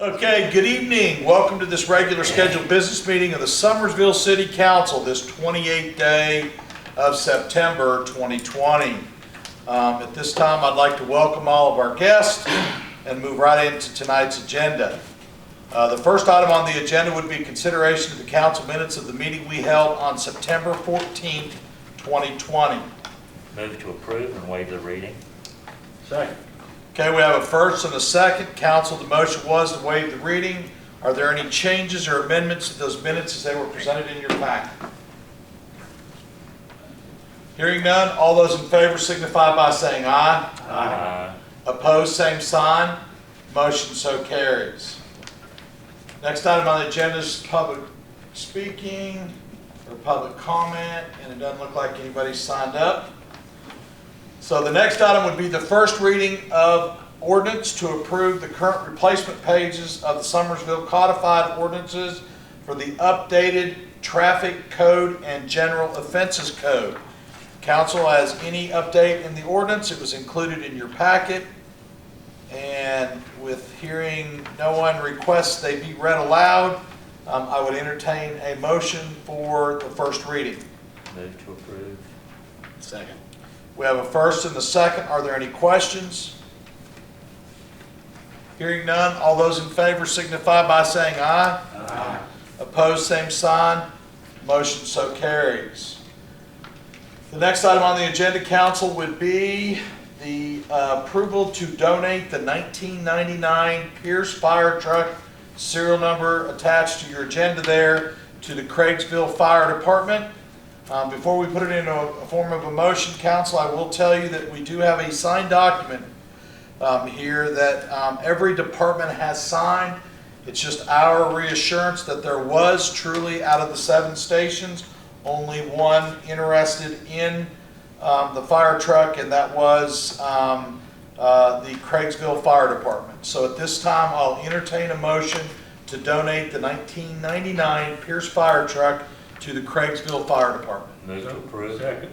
Okay, good evening. Welcome to this regular scheduled business meeting of the Summersville City Council this 28th day of September 2020. At this time, I'd like to welcome all of our guests and move right into tonight's agenda. The first item on the agenda would be consideration of the council minutes of the meeting we held on September 14th, 2020. Move to approve and waive the reading. Second. Okay, we have a first and a second. Council, the motion was to waive the reading. Are there any changes or amendments to those minutes as they were presented in your packet? Hearing none, all those in favor signify by saying aye. Aye. Opposed, same sign. Motion so carries. Next item on the agenda is public speaking or public comment, and it doesn't look like anybody's signed up. So the next item would be the first reading of ordinance to approve the current replacement pages of the Summersville codified ordinances for the updated traffic code and general offenses code. Council has any update in the ordinance? It was included in your packet. And with hearing no one requests they be read aloud, I would entertain a motion for the first reading. Move to approve. Second. We have a first and a second. Are there any questions? Hearing none, all those in favor signify by saying aye. Aye. Opposed, same sign. Motion so carries. The next item on the agenda, council, would be the approval to donate the 1999 Pierce fire truck, serial number attached to your agenda there, to the Craigsville Fire Department. Before we put it in a form of a motion, council, I will tell you that we do have a signed document here that every department has signed. It's just our reassurance that there was truly, out of the 7 stations, only one interested in the fire truck, and that was the Craigsville Fire Department. So at this time, I'll entertain a motion to donate the 1999 Pierce fire truck to the Craigsville Fire Department. Move to approve. Second.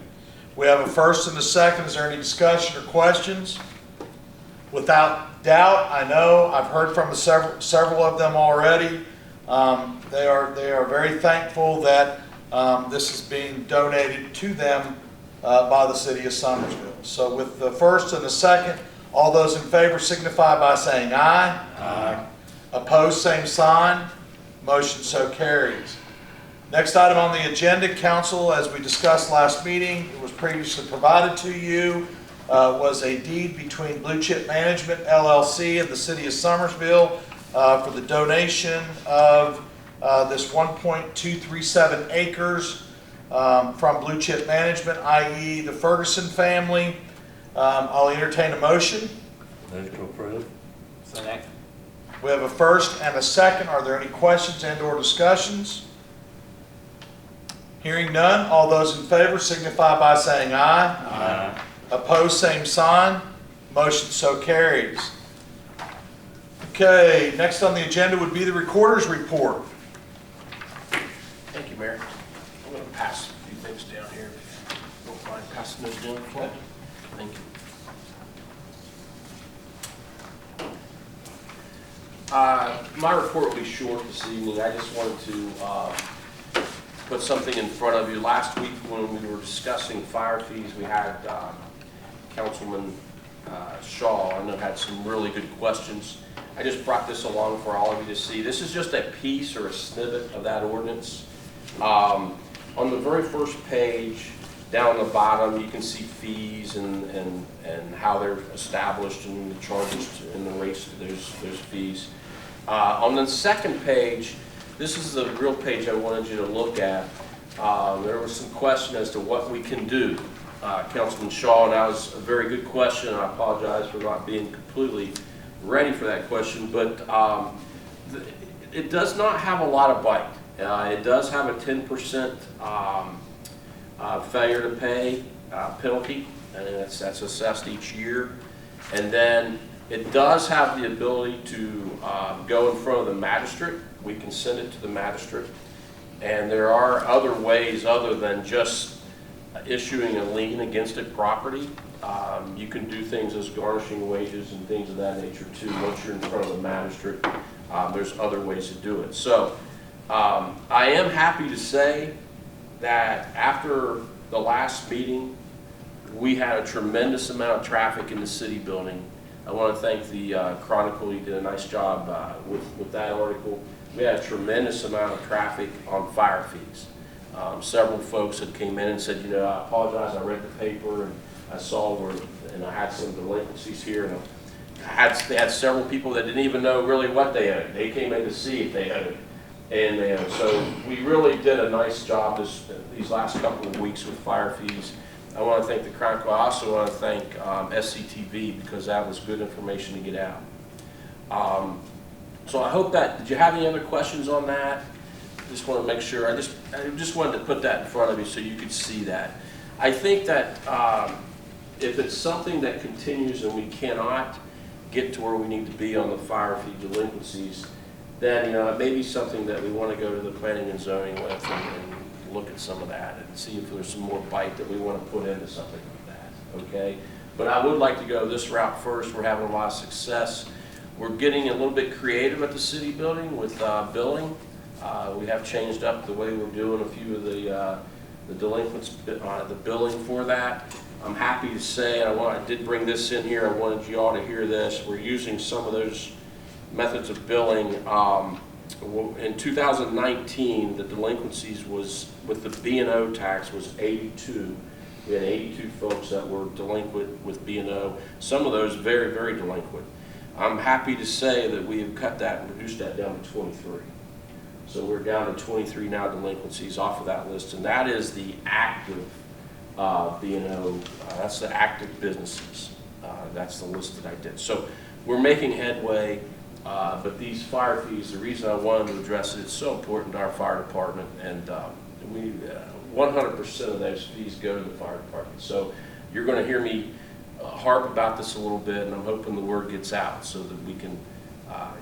We have a first and a second. Is there any discussion or questions? Without doubt, I know I've heard from several of them already. They are very thankful that this is being donated to them by the city of Summersville. So with the first and the second, all those in favor signify by saying aye. Aye. Opposed, same sign. Motion so carries. Next item on the agenda, council, as we discussed last meeting, it was previously provided to you, was a deed between Blue Chip Management LLC and the city of Summersville for the donation of this 1.237 acres from Blue Chip Management, i.e. the Ferguson family. I'll entertain a motion. Move to approve. Second. We have a first and a second. Are there any questions and or discussions? Hearing none, all those in favor signify by saying aye. Aye. Opposed, same sign. Motion so carries. Okay, next on the agenda would be the recorder's report. Thank you, Mayor. I'm going to pass a few things down here. Don't mind passing those down for me. Thank you. My report will be short this evening. I just wanted to put something in front of you. Last week when we were discussing fire fees, we had Councilman Shaw, I know, had some really good questions. I just brought this along for all of you to see. This is just a piece or a snippet of that ordinance. On the very first page, down the bottom, you can see fees and how they're established and the charges and the rates to those fees. On the second page, this is the real page I wanted you to look at. There was some question as to what we can do. Councilman Shaw, and that was a very good question, and I apologize for not being completely ready for that question, but it does not have a lot of bite. It does have a 10% failure to pay penalty, and that's assessed each year. And then it does have the ability to go in front of the magistrate. We can send it to the magistrate. And there are other ways other than just issuing a lien against a property. You can do things as garnishing wages and things of that nature too. Once you're in front of the magistrate, there's other ways to do it. So I am happy to say that after the last meeting, we had a tremendous amount of traffic in the city building. I want to thank the Chronicle. You did a nice job with that article. We had a tremendous amount of traffic on fire fees. Several folks that came in and said, you know, I apologize, I read the paper and I saw where, and I had some delinquencies here, and they had several people that didn't even know really what they owed. They came in to see if they owed. And so we really did a nice job these last couple of weeks with fire fees. I want to thank the Chronicle. I also want to thank SCTV, because that was good information to get out. So I hope that, did you have any other questions on that? Just want to make sure, I just wanted to put that in front of you so you could see that. I think that if it's something that continues and we cannot get to where we need to be on the fire fee delinquencies, then it may be something that we want to go to the planning and zoning with and look at some of that and see if there's some more bite that we want to put into something like that, okay? But I would like to go this route first. We're having a lot of success. We're getting a little bit creative at the city building with billing. We have changed up the way we're doing a few of the delinquents, the billing for that. I'm happy to say, I did bring this in here, I wanted you all to hear this. We're using some of those methods of billing. In 2019, the delinquencies was, with the B&O tax, was 82. We had 82 folks that were delinquent with B&O. Some of those very, very delinquent. I'm happy to say that we have cut that and reduced that down to 23. So we're down to 23 now delinquencies off of that list, and that is the active B&O, that's the active businesses. That's the list that I did. So we're making headway, but these fire fees, the reason I wanted to address it, it's so important to our fire department, and we 100% of those fees go to the fire department. So you're going to hear me harp about this a little bit, and I'm hoping the word gets out so that we can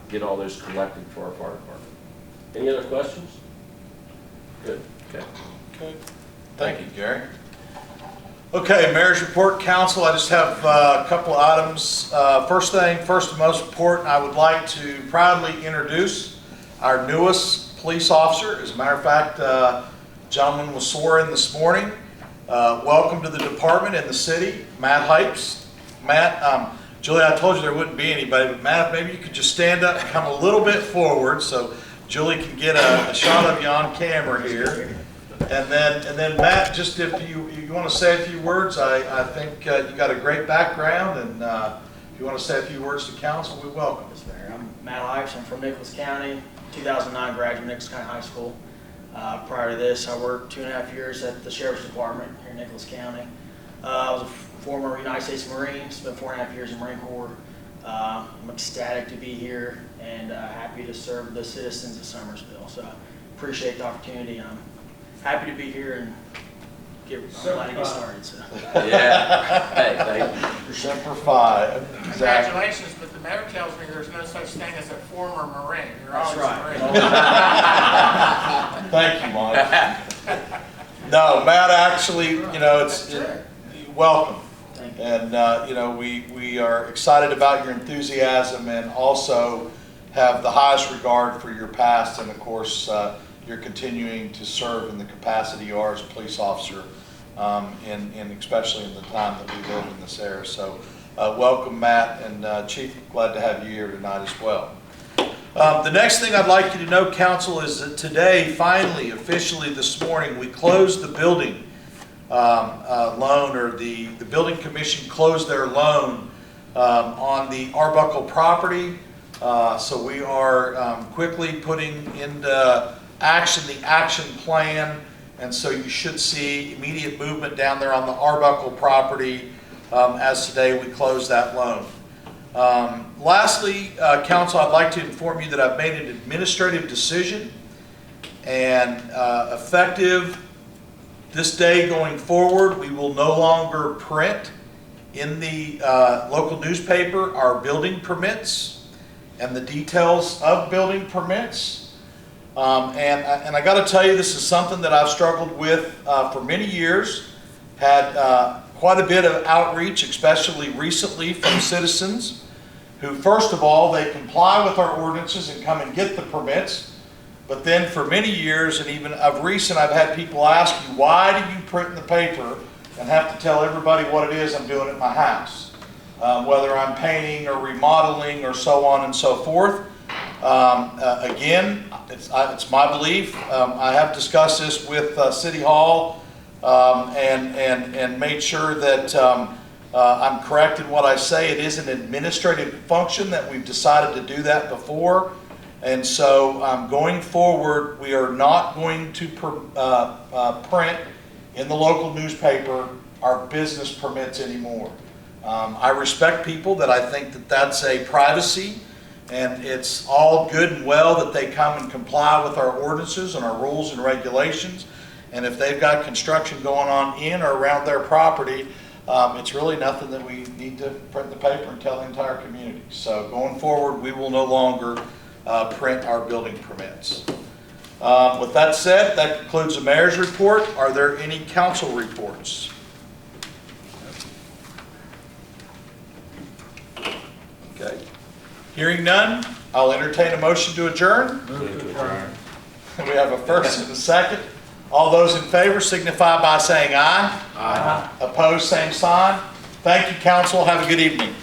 get all those collected for our fire department. Any other questions? Good. Okay. Okay. Thank you, Gary. Okay, Mayor's Report, Council. I just have a couple of items. First and most important, I would like to proudly introduce our newest police officer. As a matter of fact, gentleman was sworn in this morning. Welcome to the department in the city, Matt Hypes. Matt, Julie, I told you there wouldn't be anybody, but Matt, maybe you could just stand up and come a little bit forward so Julie can get a shot of you on camera here. And then Matt, just if you want to say a few words, I think you got a great background, and if you want to say a few words to council, we welcome. Yes, Mayor. I'm Matt Hypes. I'm from Nicholas County, 2009 graduate of Nicholas County High School. Prior to this, I worked 2.5 years at the Sheriff's Department here in Nicholas County. I was a former United States Marine, spent 4.5 years in Marine Corps. I'm ecstatic to be here and happy to serve the citizens of Summersville. So I appreciate the opportunity. I'm happy to be here and I'm glad to get started. So. Yeah. Hey, thank you. Semper Fi. Exactly. Congratulations, but the mayor tells me there's no such thing as a former Marine. You're That's always right. a Marine. Thank you, Mike. No, Matt, actually, welcome. Thank you. And, we are excited about your enthusiasm and also have the highest regard for your past, and of course, you're continuing to serve in the capacity you are as a police officer, and especially in the time that we live in this era. So welcome, Matt, and Chief, glad to have you here tonight as well. The next thing I'd like you to know, Council, is that today, finally, officially this morning, we closed the building loan, or the Building Commission closed their loan on the Arbuckle property. So we are quickly putting into action the action plan, and so you should see immediate movement down there on the Arbuckle property as today we close that loan. Lastly, Council, I'd like to inform you that I've made an administrative decision, and effective this day going forward, we will no longer print in the local newspaper our building permits and the details of building permits. And I got to tell you, this is something that I've struggled with for many years. Had quite a bit of outreach, especially recently from citizens who, first of all, they comply with our ordinances and come and get the permits. But then for many years, and even of recent, I've had people ask you, why do you print in the paper and have to tell everybody what it is I'm doing at my house? Whether I'm painting or remodeling or so on and so forth. Again, it's my belief, I have discussed this with City Hall and made sure that I'm correct in what I say. It is an administrative function that we've decided to do that before. And so going forward, we are not going to print in the local newspaper our business permits anymore. I respect people that I think that that's a privacy, and it's all good and well that they come and comply with our ordinances and our rules and regulations. And if they've got construction going on in or around their property, it's really nothing that we need to print in the paper and tell the entire community. So going forward, we will no longer print our building permits. With that said, that concludes the mayor's report. Are there any council reports? Okay. Hearing none, I'll entertain a motion to adjourn. Move to adjourn. We have a first and a second. All those in favor signify by saying aye. Aye. Opposed, same sign. Thank you, council. Have a good evening.